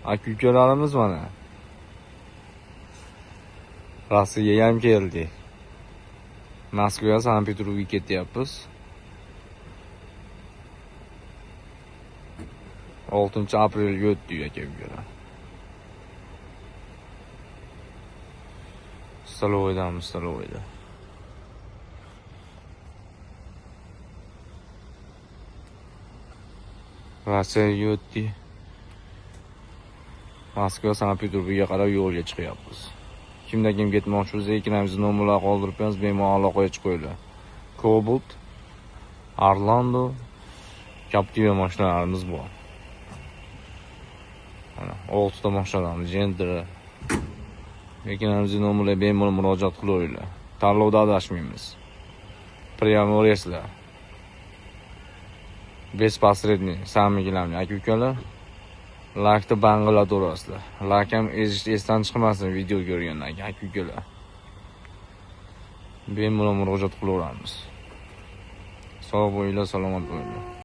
Aka-ukalarimiz mana. Rossiyaga ham keldik. Moskva, Sankt-Peterburgga ketyapmiz. 6-aprelga o'tdik aka-ukalar. Stalovoyda. Rossiyaga o'tdik. Moskva, Sankt-Peterburgga qarab yo'lga chiqyapmiz. Kimda kim ketmoqchi bo'lsa, ikkalamizni nomerlar qoldiribmiz, bemalol aloqaga chiqinglar. Cobalt, Orlando, Captiva mashinalarimiz bor. Mana 6 ta mashinamiz, Gentra. Ikkalamizni nomerlar bemalol murojaat qilavering. Tanlovda adashmaymiz. Прямой reyslar. Bespasredniy, samimiy aka-ukalar. Like'ni bang'ilab o'rasizlar. Like ham esdan chiqmasin video ko'rgandan keyin aka-ukalar. Bemalol murojaat qilaveramiz. Sog' bo'linglar, salomat bo'linglar.